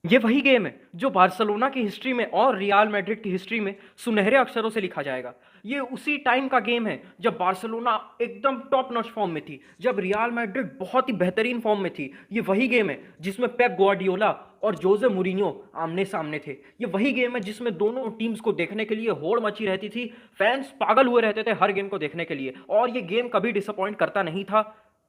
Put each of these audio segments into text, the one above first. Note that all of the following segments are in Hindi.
ये वही गेम है जो बार्सिलोना की हिस्ट्री में और रियल मैड्रिड की हिस्ट्री में सुनहरे अक्षरों से लिखा जाएगा। ये उसी टाइम का गेम है जब बार्सिलोना एकदम टॉप नॉच फॉर्म में थी, जब रियल मैड्रिड बहुत ही बेहतरीन फॉर्म में थी। ये वही गेम है जिसमें पेप ग्वार्डियोला और जोसे मूरिन्हो आमने सामने थे। ये वही गेम है जिसमें दोनों टीम्स को देखने के लिए होड़ मची रहती थी, फैंस पागल हुए रहते थे हर गेम को देखने के लिए, और ये गेम कभी डिसअपॉइंट करता नहीं था।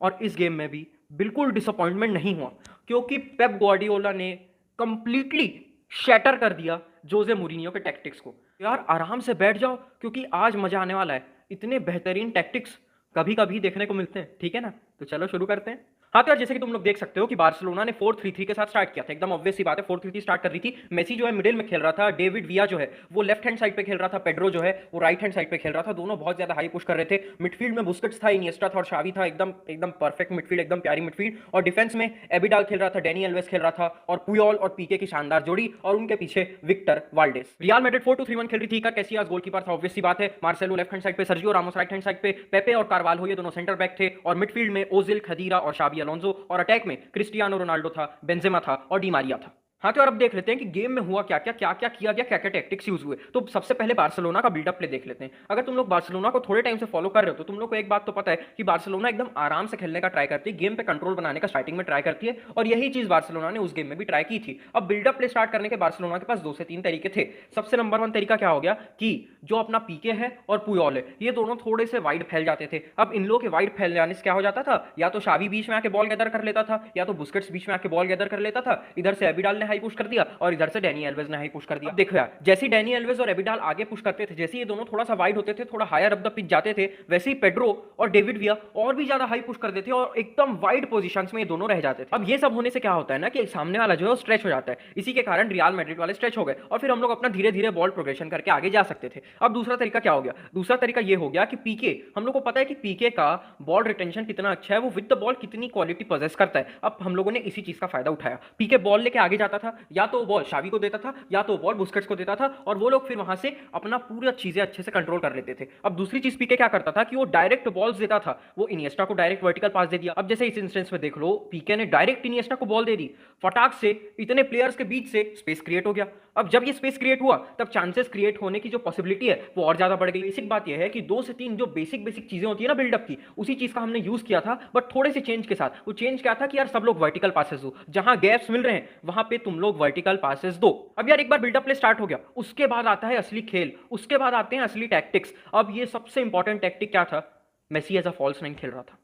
और इस गेम में भी बिल्कुल डिसअपॉइंटमेंट नहीं हुआ, क्योंकि पेप ग्वार्डियोला ने कंप्लीटली शैटर कर दिया जोसे मूरिन्हो के टैक्टिक्स को। यार आराम से बैठ जाओ, क्योंकि आज मजा आने वाला है। इतने बेहतरीन टैक्टिक्स कभी कभी देखने को मिलते हैं, ठीक है ना? तो चलो शुरू करते हैं। हाँ तो यार, जैसे कि तुम लोग देख सकते हो कि बार्सिलोना ने 4-3-3 के साथ स्टार्ट किया था। एकदम ऑब्वियस सी बात है, 4-3-3 स्टार्ट कर रही थी। मेसी जो है मिडिल में खेल रहा था, डेविड विया जो है वो लेफ्ट हैंड साइड पे खेल रहा था, पेड्रो जो है वो राइट हैंड साइड पे खेल रहा था। दोनों बहुत ज्यादा हाई पुश कर रहे थे। मिडफील्ड में बुस्केट्स था, इनिएस्टा था और शावी था। एकदम एकदम परफेक्ट मिडफील्ड, एकदम प्यारी मिडफील्ड। और डिफेंस में एबिडाल खेल रहा था, डेनी एल्वेस खेल रहा था, और पुयोल और पीके की शानदार जोड़ी, और उनके पीछे विक्टर वाल्डेस। रियल मैड्रिड 4-2-3-1 खेल रही थी। कैसियास गोलकीपर था, ऑब्वियस सी बात है। मार्सेलो लेफ्ट हैंड साइड पे, Sergio Ramos right hand side पे, पेपे और कार्वाल्हो ये दोनों सेंटर बैक थे। और मिडफील्ड में ओजिल, खदीरा और शाबी अलोंसो, और अटैक में क्रिस्टियानो रोनाल्डो था, बेंजेमा था और डी मारिया था। हाँ तो यार, अब देख लेते हैं कि गेम में हुआ क्या क्या किया गया, क्या क्या टैक्टिक्स यूज हुए। तो सबसे पहले बार्सिलोना का बिल्डअप प्ले देख लेते हैं। अगर तुम लोग बार्सिलोना को थोड़े टाइम से फॉलो कर रहे हो तो तुम लोग को एक बात तो पता है कि बार्सिलोना एकदम आराम से खेलने का ट्राई करती है, गेम पे कंट्रोल बनाने का स्टार्टिंग में ट्राई करती है, और यही चीज बार्सिलोना ने उस गेम में भी ट्राई की थी। अब बिल्डअप प्ले स्टार्ट करने के बार्सिलोना के पास 2 से 3 तरीके थे। सबसे नंबर 1 तरीका क्या हो गया कि जो अपना पीके है और पुयोल है, ये दोनों थोड़े से वाइड फैल जाते थे। अब इन लोगों के वाइड फैल जाने से क्या हो जाता था, या तो शावी बीच में आके बॉल गैदर कर लेता था, या तो बुस्केट्स बीच में आके बॉल गैदर कर लेता था। इधर से एबिडाल ने हाई पुश कर दिया और इधर से डैनी एल्वेज ने हाई पुश कर दिया। देखो यार, जैसे डैनी एल्वेज और एबिडाल आगे पुश करते थे, जैसे ये दोनों थोड़ा सा वाइड होते थे, थोड़ा हायर अप द पिच जाते थे, वैसे ही पेड्रो और डेविड विया और भी ज्यादा हाई पुश कर देते और एकदम वाइड पोजीशंस में ये दोनों रह जाते थे। अब ये सब होने से क्या होता है ना कि सामने वाला जो है स्ट्रेच हो जाता है। इसी के कारण रियल मैड्रिड वाले स्ट्रेच हो गए और फिर हम लोग अपना धीरे धीरे बॉल प्रोग्रेशन करके आगे जा सकते थे। अब दूसरा तरीका क्या हो गया? दूसरा तरीका ये हो गया कि पीके, हम लोग को पता है कि पीके का बॉल रिटेंशन कितना अच्छा है, वो विद द बॉल कितनी क्वालिटी पोजेस करता है। अब हम लोगों ने इसी चीज का फायदा उठाया। पीके बॉल लेके आगे जाता था, या तो बॉल शावी को देता था या तो बॉल बुस्केट्स को देता था, और वो लोग फिर वहां से अपना पूरा चीजें अच्छे से कंट्रोल कर लेते थे। अब दूसरी चीज पीके क्या करता था कि वो डायरेक्ट बॉल्स देता था। वो इनिएस्टा को डायरेक्ट वर्टिकल पास दे दिया। अब जैसे इस इंस्टेंस में देख लो, पीके ने डायरेक्ट इनिएस्टा को बॉल दे दी, फटाक से इतने प्लेयर्स के बीच से स्पेस क्रिएट हो गया। अब जब ये स्पेस क्रिएट हुआ तब चांसेस क्रिएट होने की जो पॉसिबिलिटी है वो और ज्यादा बढ़ गई। बेसिक बात यह है कि 2 से 3 जो बेसिक बेसिक चीजें होती है ना बिल्डअप की, उसी चीज का हमने यूज किया था, बट थोड़े से चेंज के साथ। वो चेंज क्या था कि यार सब लोग वर्टिकल पासेस दो, जहां गैप्स मिल रहे हैं वहां पे तुम लोग वर्टिकल पासेस दो। अब यार एक बार बिल्डअप प्ले स्टार्ट हो गया, उसके बाद आता है असली खेल, उसके बाद आते हैं असली टैक्टिक्स। अब ये सबसे इंपॉर्टेंट टैक्टिक क्या था? Messi as a false nine खेल रहा था।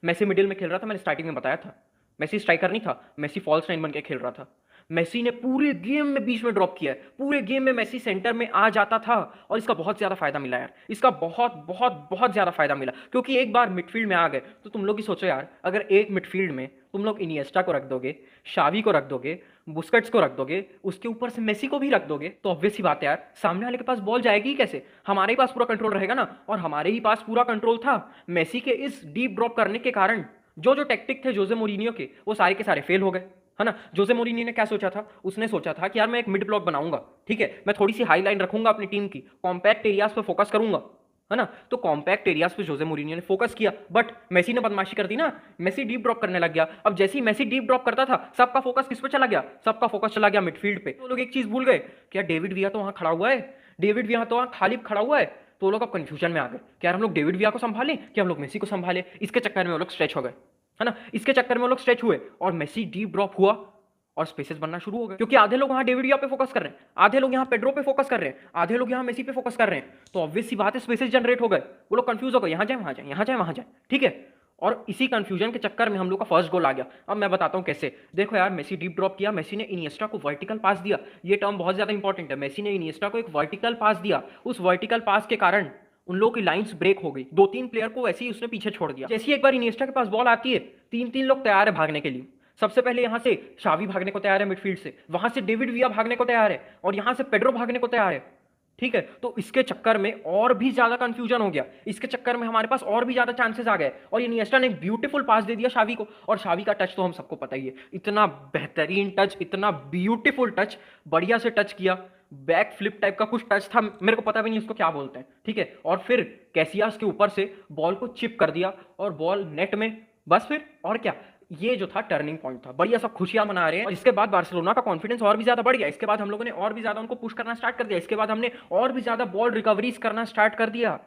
मेसी मिडिल में खेल रहा था, मैंने स्टार्टिंग में बताया था। मेसी स्ट्राइकर नहीं था, मेसी फॉल्स नाइन बन के खेल रहा था। मेसी ने पूरे गेम में बीच में ड्रॉप किया है, पूरे गेम में मेसी सेंटर में आ जाता था, और इसका बहुत ज्यादा फायदा मिला यार। इसका बहुत बहुत बहुत ज्यादा फायदा मिला, क्योंकि एक बार मिडफील्ड में आ गए तो तुम लोग ही सोचो यार, अगर एक मिडफील्ड में तुम लोग इनिएस्टा को रख दोगे, शावी को रख दोगे, बुस्केट्स को रख दोगे, उसके ऊपर से मेसी को भी रख दोगे, तो ऑब्वियस सी बात है यार, सामने वाले के पास बॉल जाएगी ही कैसे? हमारे ही पास पूरा कंट्रोल रहेगा ना, और हमारे ही पास पूरा कंट्रोल था। मेसी के इस डीप ड्रॉप करने के कारण जो जो टैक्टिक थे जोसे मूरिन्हो के, वो सारे के सारे फेल हो गए, है ना? जोसे मूरिन्हो ने क्या सोचा था? उसने सोचा था कि यार मैं एक मिड ब्लॉक बनाऊंगा, ठीक है, मैं थोड़ी सी हाई लाइन रखूंगा अपनी टीम की, कॉम्पैक्ट एरियाज पे फोकस करूंगा, है ना? तो कॉम्पैक्ट एरियाज पे जोसे मूरिन्हो ने फोकस किया, बट मेसी ने बदमाशी कर दी ना, मेसी डीप ड्रॉप करने लग गया। अब जैसे ही मेसी डीप ड्रॉप करता था, सबका फोकस किस पे चला गया? सबका फोकस चला गया मिडफील्ड पे। तो लोग एक चीज भूल गए, क्या डेविड विया तो वहां खड़ा हुआ है, डेविड विया तो वहां खाली खड़ा हुआ है। तो लोग अब कंफ्यूजन में आ गए कि यार हम लोग डेविड विया को संभालें कि हम लोग मेसी को संभालें। इसके चक्कर में वो लोग स्ट्रेच हो गए, है ना? इसके चक्कर में वो लोग स्ट्रेच हुए और मेसी डीप ड्रॉप हुआ और स्पेसेस बनना शुरू हो गए, क्योंकि आधे लोग वहां डेविड विया पे फोकस कर रहे हैं, आधे लोग यहां पेड्रो पे फोकस कर रहे हैं, आधे लोग यहां मेसी पे फोकस कर रहे हैं। तो ऑब्वियस सी बात है, स्पेसेस जनरेट हो गए। वो लोग कंफ्यूज हो गए, यहां जाए वहां जाए, यहां जाए वहां जाए, ठीक है? और इसी कंफ्यूजन के चक्कर में हम लोग का फर्स्ट गोल आ गया। अब मैं बताता हूं कैसे। देखो यार, मेसी डीप ड्रॉप किया, मेसी ने इनिएस्टा को वर्टिकल पास दिया। ये टर्म बहुत ज्यादा इंपॉर्टेंट है। मेसी ने इनिएस्टा को एक वर्टिकल पास दिया। उस वर्टिकल पास के कारण उन लोगों की लाइंस ब्रेक हो गई, 2-3 प्लेयर को ऐसे ही उसने पीछे छोड़ दिया। जैसे ही एक बार इनिएस्टा के पास बॉल आती है, 3-3 लोग तैयार है भागने के लिए। सबसे पहले यहां से शावी भागने को तैयार है मिडफील्ड से, वहां से डेविड विया भागने को तैयार है, और यहां से पेड्रो भागने को तैयार है, ठीक है? तो इसके चक्कर में और भी ज्यादा कंफ्यूजन हो गया, इसके चक्कर में हमारे पास और भी ज्यादा चांसेस आ गए, और इनिएस्टा ने एक ब्यूटीफुल पास दे दिया शावी को। और शावी का टच तो हम सबको पता ही है, इतना बेहतरीन टच, इतना ब्यूटीफुल टच, बढ़िया से टच किया, बैक फ्लिप टाइप का कुछ टच था, मेरे को पता भी नहीं उसको क्या बोलते हैं, ठीक है? और फिर कैसियास के ऊपर से बॉल को चिप कर दिया और बॉल नेट में, बस फिर और क्या। ये जो था टर्निंग पॉइंट था, बढ़िया सब खुशियां मना रहे हैं। और इसके बाद बार्सिलोना का कॉन्फिडेंस और भी ज्यादा बढ़ गया। इसके बाद हम लोगों ने और भी ज्यादा उनको पुश करना स्टार्ट कर दिया। इसके बाद हमने और भी ज्यादा बॉल रिकवरीज करना स्टार्ट कर दिया।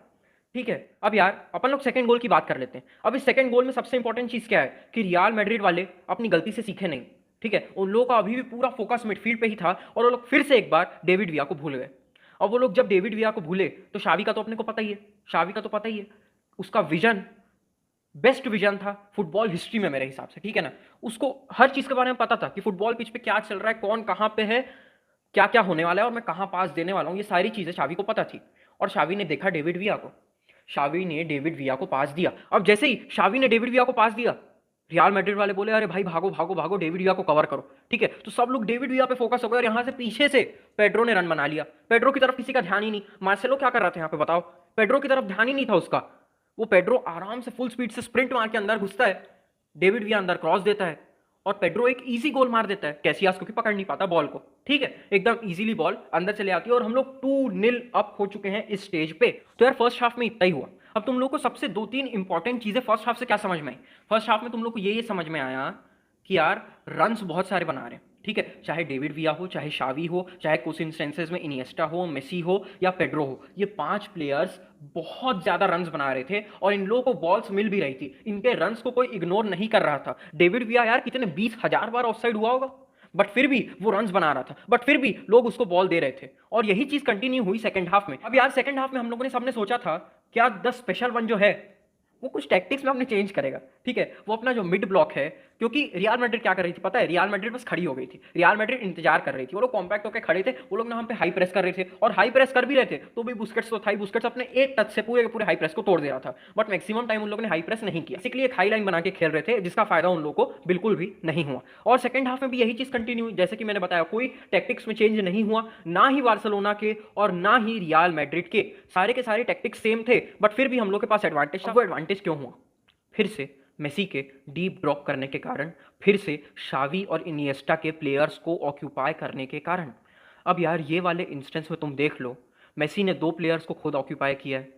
ठीक है, अब यार अपन लोग सेकंड गोल की बात कर लेते हैं। अब इस सेकंड गोल में सबसे इंपॉर्टेंट चीज क्या है कि रियल मैड्रिड वाले अपनी गलती से सीखे नहीं। ठीक है, उन लोगों का अभी भी पूरा फोकस मिडफील्ड पे ही था और वो लोग फिर से एक बार डेविड विया को भूल गए। और वो लोग जब डेविड विया को भूले तो शावी का तो अपने को पता ही है, शावी का तो पता ही है, उसका विजन बेस्ट विजन था फुटबॉल हिस्ट्री में मेरे हिसाब से। ठीक है ना, उसको हर चीज के बारे में पता था कि फुटबॉल पिच पे क्या चल रहा है, कौन कहां पे है, क्या क्या होने वाला है और मैं कहां पास देने वाला हूं, ये सारी चीजें शावी को पता थी। और शावी ने देखा डेविड विया को, शावी ने डेविड विया को पास दिया। अब जैसे ही शावी ने डेविड विया को पास दिया, रियल मैड्रिड वाले बोले अरे भाई भागो भागो भागो, डेविड विया को कवर करो। ठीक है, तो सब लोग डेविड विया पे फोकस हो गए और यहां से पीछे से पेड्रो ने रन बना लिया। पेड्रो की तरफ किसी का ध्यान ही नहीं। मार्सेलो क्या कर रहा था यहाँ पे बताओ, पेड्रो की तरफ ध्यान ही नहीं था उसका। वो पेड्रो आराम से फुल स्पीड से स्प्रिंट मार के अंदर घुसता है, डेविड विया अंदर क्रॉस देता है और पेड्रो एक इजी गोल मार देता है। कैसियास क्योंकि पकड़ नहीं पाता बॉल को। ठीक है, एकदम इजीली बॉल अंदर चले आती है और हम लोग 2-0 अप हो चुके हैं इस स्टेज पे। तो यार फर्स्ट हाफ में इतना ही हुआ। अब तुम लोग को सबसे 2-3 इंपॉर्टेंट चीजें फर्स्ट हाफ से क्या समझ में आई। फर्स्ट हाफ में तुम लोग को ये समझ में आया कि यार रन्स बहुत सारे बना रहे हैं। ठीक है, चाहे डेविड विया हो, चाहे शावी हो, चाहे कुछ इंस्टेंसेस में इनिएस्टा हो, मेसी हो या पेड्रो हो, ये 5 प्लेयर्स बहुत ज्यादा रन्स बना रहे थे और इन लोगों को बॉल्स मिल भी रही थी। इनके रन्स को कोई इग्नोर नहीं कर रहा था। डेविड विया यार कितने 20,000 बार ऑफसाइड हुआ होगा, बट फिर भी वो रन्स बना रहा था, बट फिर भी लोग उसको बॉल दे रहे थे। और यही चीज कंटिन्यू हुई सेकंड हाफ में। अब यार सेकंड हाफ में हम लोगों ने सबने सोचा था क्या द स्पेशल वन जो है वो कुछ टैक्टिक्स में अपने चेंज करेगा। ठीक है, वो अपना जो मिड ब्लॉक है, क्योंकि रियल मैड्रिड क्या कर रही थी पता है, रियल मैड्रिड बस खड़ी हो गई थी, रियल मैड्रिड इंतजार कर रही थी। वो लोग कॉम्पैक्ट होकर खड़े थे, वो लोग ना हम पे हाई प्रेस कर रहे थे और हाई प्रेस कर भी रहे थे तो भी बुस्केट्स तो था, बुस्केट्स अपने एक टच से पूरे पूरे हाई प्रेस को तोड़ दे रहा था। बट मैक्सिमम टाइम उन लोगों ने हाई प्रेस नहीं किया, इसलिए एक हाई लाइन बना के खेल रहे थे जिसका फायदा उन लोगों को बिल्कुल भी नहीं हुआ। और सेकंड हाफ में भी यही चीज कंटिन्यू हुई। जैसे कि मैंने बताया कोई टैक्टिक्स में चेंज नहीं हुआ, ना ही बार्सिलोना के और ना ही रियल मैड्रिड के सारे टैक्टिक्स सेम थे, बट फिर भी हम लोग के पास एडवांटेज था। वो एडवांटेज क्यों हुआ, फिर से मेसी के डीप ड्रॉप करने के कारण, फिर से शावी और इनिएस्टा के प्लेयर्स को ऑक्यूपाई करने के कारण। अब यार ये वाले इंस्टेंस में तुम देख लो, मेसी ने 2 प्लेयर्स को खुद ऑक्यूपाई किया है,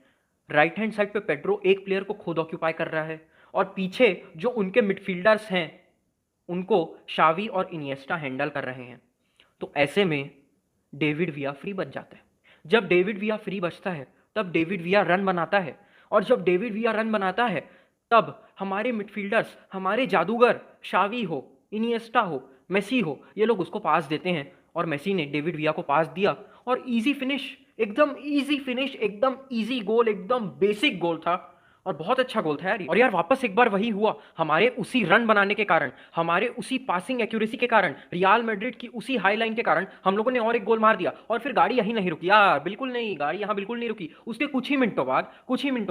राइट हैंड साइड पे पेड्रो एक प्लेयर को खुद ऑक्यूपाई कर रहा है और पीछे जो उनके मिडफील्डर्स हैं उनको शावी और इनिएस्टा हैंडल कर रहे हैं। तो ऐसे में डेविड विया फ्री बच जाता है। जब डेविड विया फ्री बचता है तब डेविड विया रन बनाता है और जब डेविड विया रन बनाता है तब हमारे मिडफील्डर्स, हमारे जादूगर शावी हो, इनिएस्टा हो, मेसी हो, ये लोग उसको पास देते हैं और मेसी ने डेविड विया को पास दिया और इजी फिनिश, एकदम इजी फिनिश, एकदम इजी गोल, एकदम बेसिक गोल था और बहुत अच्छा गोल था यार। और यार वापस एक बार वही हुआ, हमारे उसी रन बनाने के कारण, हमारे उसी पासिंग एक्यूरेसी के कारण, रियल मैड्रिड की उसी हाई लाइन के कारण हम लोगों ने और एक गोल मार दिया। और फिर गाड़ी यहीं नहीं रुकी यार, बिल्कुल नहीं, गाड़ी यहाँ बिल्कुल नहीं रुकी। उसके कुछ ही मिनटों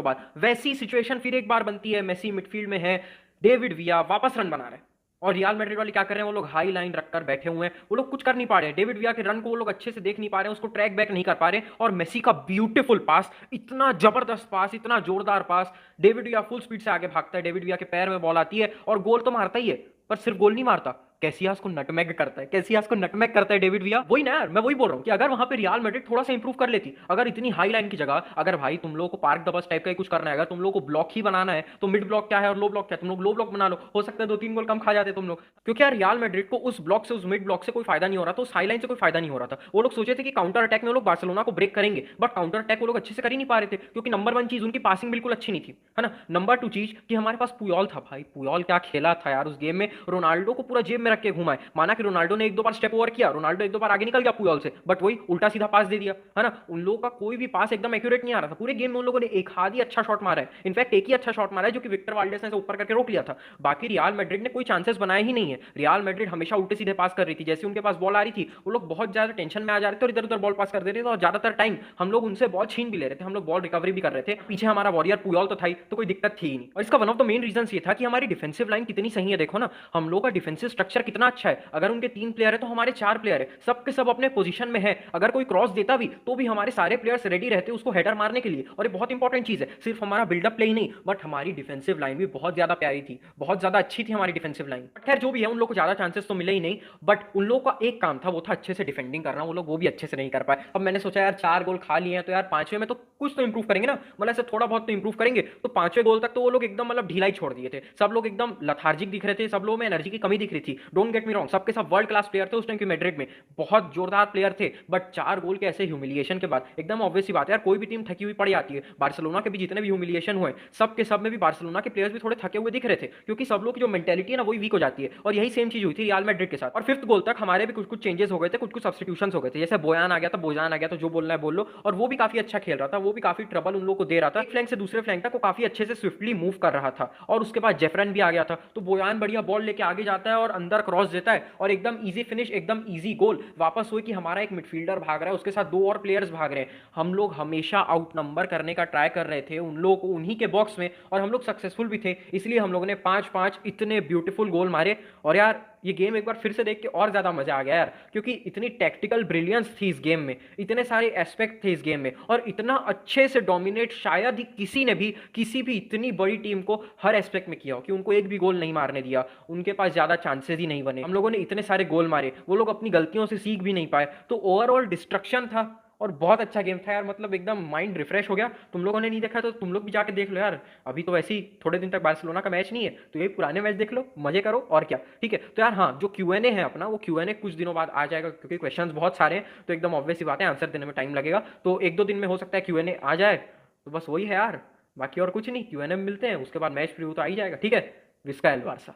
बाद वैसी सिचुएशन फिर एक बार बनती है, मेसी मिडफील्ड में है, डेविड विया वापस रन बना रहे हैं और रियल मैड्रिड वाले क्या कर रहे हैं, वो लोग हाई लाइन रखकर बैठे हुए हैं, वो लोग कुछ कर नहीं पा रहे हैं। डेविड विया के रन को वो लोग अच्छे से देख नहीं पा रहे हैं, उसको ट्रैक बैक नहीं कर पा रहे हैं। और मेसी का ब्यूटीफुल पास, इतना जबरदस्त पास, इतना जोरदार पास, डेविड विया फुल स्पीड से आगे भागता है, डेविड विया के पैर में बॉल आती है और गोल तो मारता ही है, पर सिर्फ गोल नहीं मारता, कैसियास को नटमैग करता है, कैसियास को नटमैग करता है डेविड विया। वही ना यार, मैं वही बोल रहा हूँ कि अगर वहां पे रियल मैड्रिड थोड़ा सा इंप्रूव कर लेती, अगर इतनी हाई लाइन की जगह, अगर भाई तुम लोगों को पार्क द बस टाइप का कुछ करना है, अगर तुम लोगों को ब्लॉक ही बनाना है तो मिड ब्लॉक क्या है और लो ब्लॉक क्या है, तुम लोग लो ब्लॉक बना लो, हो सकता है 2-3 गोल कम खा जाते तुम लोग। क्योंकि यार रियल मैड्रिड को उस ब्लॉक से, उस मिड ब्लॉक से कोई फायदा नहीं हो रहा था, उस हाई लाइन से कोई फायदा नहीं हो रहा था। वो लोग सोचे थे कि काउंटर अटैक में वो लोग बार्सिलोना को ब्रेक करेंगे, बट काउंटर अटैक वो लोग अच्छे से कर ही नहीं पा रहे थे क्योंकि नंबर 1 चीज उनकी पासिंग बिल्कुल अच्छी नहीं थी, है ना। नंबर 2 चीज कि हमारे पास पुयोल था, भाई पुयोल क्या खेला था यार उस गेम में, रोनाल्डो को पूरा जेब में रख के घुमाए। माना कि रोनाल्डो ने 1-2 बार स्टेप ओवर किया, रोनाल्डो 1-2 बार आगे निकल गया पुयोल से, बट वही उल्टा सीधा पास दे दिया, है ना। उन लोगों का कोई भी पास एकदम एक्यूरेट नहीं आ रहा था पूरे गेम में। उन लोगों ने एक हाथ ही अच्छा शॉट मारा है, इनफैक्ट एक ही अच्छा शॉट मारा है जो कि विक्टर वाल्डेस ने ऊपर करके रोक लिया था। बाकी रियल मैड्रिड ने कोई चांसेस बनाए ही नहीं है। रियल मैड्रिड हमेशा उल्टे सीधे पास कर रही थी, जैसे उनके पास बॉल आ रही थी वो लोग बहुत ज्यादा टेंशन में आ जा रहे थे और इधर उधर बॉल पास कर दे रहे थे और ज्यादातर टाइम हम लोग उनसे बॉल छीन भी ले रहे थे, हम लोग बॉल रिकवरी भी कर रहे थे। पीछे हमारा वॉरियर पुयोल तो था ही, तो कोई दिक्कत थी ही नहीं। और इसका one of the main reason ये था कि हमारी डिफेंसिव लाइन कितनी सही है। देखो ना, हम लोग का डिफेंसिव स्ट्रक्चर फिनिशर कितना अच्छा है, अगर उनके 3 प्लेयर है तो हमारे 4 प्लेयर है, सबके सब अपने पोजीशन में है, अगर कोई क्रॉस देता भी तो भी हमारे सारे प्लेयर्स रेडी रहते उसको हेडर मारने के लिए। और ये बहुत इंपॉर्टेंट चीज है, सिर्फ हमारा बिल्डअप प्ले ही नहीं बट हमारी डिफेंसिव लाइन भी बहुत ज्यादा प्यारी थी, बहुत ज्यादा अच्छी थी हमारी डिफेंसिव लाइन। खैर जो भी है, उन लोग को ज्यादा चांसेस तो मिले ही नहीं, बट उन लोगों का एक काम था, वो था अच्छे से डिफेंडिंग करना, वो लोग वो भी अच्छे से नहीं कर पाए। अब मैंने सोचा यार 4 गोल खा लिए हैं तो यार 5वें में तो कुछ तो इंप्रूव करेंगे ना, मतलब ऐसे थोड़ा बहुत तो इंप्रूव करेंगे। तो 5वें गोल तक तो वो लोग एकदम मतलब ढीला ही छोड़ दिए थे, सब लोग एकदम लथार्जिक दिख रहे थे, सब लोगों में एनर्जी की कमी दिख रही थी। डोंट गेट मी रॉन्ग, सबके सब वर्ल्ड क्लास प्लेयर थे उस टाइम की मैड्रिड में, बहुत जोरदार प्लेयर थे, बट 4 गोल के ऐसे ह्यूमिलिएशन के बाद एकदम ऑब्वियस सी बात है यार, कोई भी टीम थकी हुई पड़ जाती है। बार्सिलोना के भी जितने भी ह्यूमिलिएशन हुए, सब के सब में भी बार्सिलोना के प्लेयर्स भी थोड़े थके हुए दिख रहे थे, क्योंकि सब लोग की जो मेंटेलिटी है ना वही वीक हो जाती है। और यही सेम चीज हुई थी रियल मैड्रिड के साथ। और 5th गोल तक हमारे भी कुछ कुछ चेंजेस हो गए थे, कुछ कुछ सब्स्टिट्यूशंस हो गए थे, जैसे बोयान आ गया था, बोजान आ गया, तो जो बोलना है बोल लो। और वो भी काफी अच्छा खेल रहा था, वो भी काफी ट्रबल उन लोगों को दे रहा था, एक फ्लैंक से दूसरे फ्लैंक तक वो काफी अच्छे से स्विफ्टली मूव कर रहा था। और उसके बाद जेफरन भी आ गया था, तो बोयान बढ़िया बॉल लेके आगे जाता है और अंदर क्रॉस देता है और एकदम इजी फिनिश, एकदम इजी गोल। वापस हुई कि हमारा एक मिडफील्डर भाग रहा है, उसके साथ 2 और प्लेयर्स भाग रहे हैं, हम लोग हमेशा आउट नंबर करने का ट्राई कर रहे थे उन लोगों को उन्हीं के बॉक्स में, और हम लोग सक्सेसफुल भी थे, इसलिए हम लोगों ने 5-5 इतने ब्यूटीफुल गोल मारे। और यार ये गेम एक बार फिर से देख के और ज्यादा मजा आ गया यार, क्योंकि इतनी टैक्टिकल ब्रिलियंस थी इस गेम में, इतने सारे एस्पेक्ट थे इस गेम में, और इतना अच्छे से डोमिनेट शायद ही किसी ने भी किसी भी इतनी बड़ी टीम को हर एस्पेक्ट में किया हो, कि उनको एक भी गोल नहीं मारने दिया, उनके पास ज्यादा चांसेस ही नहीं बने। हम लोगों ने इतने सारे गोल मारे, वो लोग अपनी गलतियों से सीख भी नहीं पाए, तो ओवरऑल डिस्ट्रक्शन था और बहुत अच्छा गेम था यार, मतलब एकदम माइंड रिफ्रेश हो गया। तुम लोगों ने नहीं देखा तो तुम लोग भी जाके देख लो यार, अभी तो वैसे ही थोड़े दिन तक बार्सिलोना का मैच नहीं है, तो ये पुराने मैच देख लो, मजे करो और क्या। ठीक है, तो यार हाँ, जो Q&A है अपना, वो Q&A कुछ दिनों बाद आ जाएगा, क्योंकि क्वेश्चंस बहुत सारे हैं, तो एकदम ऑब्वियस सी बात है आंसर देने में टाइम लगेगा, तो 1-2 दिन में हो सकता है Q&A आ जाए। तो बस वही है यार, बाकी और कुछ नहीं, Q&A में मिलते हैं, उसके बाद मैच प्रीव्यू तो आ ही जाएगा। ठीक है, विस्का एल बारसा।